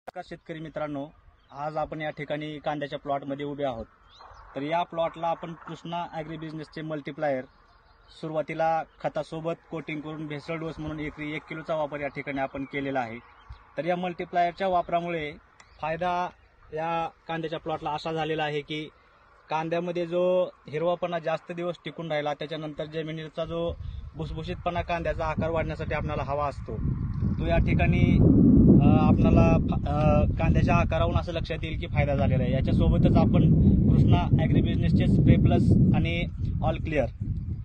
नमस्कार शेतकरी मित्रांनो, आज आपण या ठिकाणी कांद्याच्या प्लॉटमध्ये उभे आहोत. तर या प्लॉटला आपण कृष्णा ॲग्री बिझनेसचे मल्टीप्लायर सुरुवातीला खतासोबत कोटिंग करून भेसळ डोस म्हणून एकरी 1 किलोचा वापर या ठिकाणी आपण केलेला आहे. तर या मल्टीप्लायरच्या वापरामुळे फायदा या कांद्याच्या प्लॉटला असा झालेला आहे की कांद्यामध्ये जो हिरवापणा जास्त दिवस टिकून राहिला, त्याच्यानंतर जमिनीचा जो भुसभुशीतपणा कांद्याचा आकार वाढण्यासाठी आपल्याला हवा असतो, तो या ठिकाणी आपल्याला कांद्याच्या आकारावरून असं लक्षात येईल की फायदा झालेला आहे. याच्यासोबतच आपण कृष्णा ॲग्री बिझनेसचे स्प्रे प्लस आणि ऑल क्लिअर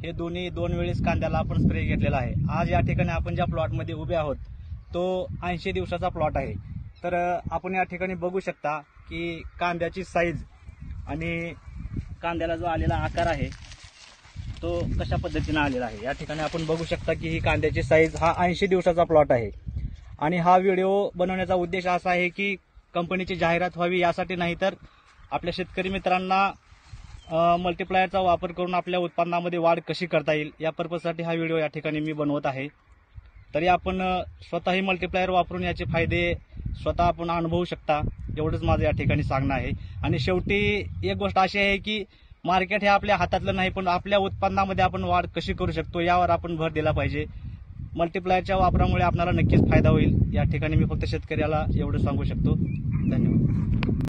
हे दोन्ही 2 वेळेस कांद्याला आपण स्प्रे घेतलेला आहे. आज या ठिकाणी आपण ज्या प्लॉटमध्ये उभे आहोत तो 80 दिवसाचा प्लॉट आहे. तर आपण या ठिकाणी बघू शकता की कांद्याची साईज आणि कांद्याला जो आलेला आकार आहे तो कशा पद्धतीने आलेला आहे. या ठिकाणी आपण बघू शकता की ही कांद्याची साईज हा 80 दिवसाचा प्लॉट आहे. आणि हा व्हिडिओ बनवण्याचा उद्देश असा आहे की कंपनीची जाहिरात व्हावी यासाठी नाही, तर आपल्या शेतकरी मित्रांना मल्टीप्लायरचा वापर करून आपल्या उत्पन्नामध्ये वाढ कशी करता येईल या पर्पजसाठी हा व्हिडिओ या ठिकाणी मी बनवत आहे. तरी आपण स्वतःही मल्टीप्लायर वापरून याचे फायदे स्वतः आपण अनुभवू शकता, एवढंच माझं या ठिकाणी सांगणं आहे. आणि शेवटी एक गोष्ट अशी आहे की मार्केट हे आपल्या हातातलं नाही, पण आपल्या उत्पन्नामध्ये आपण वाढ कशी करू शकतो यावर आपण भर दिला पाहिजे. मल्टीप्लायरच्या वापरामुळे आपल्याला नक्कीच फायदा होईल. या ठिकाणी मी फक्त शेतकऱ्याला एवढं सांगू शकतो. धन्यवाद.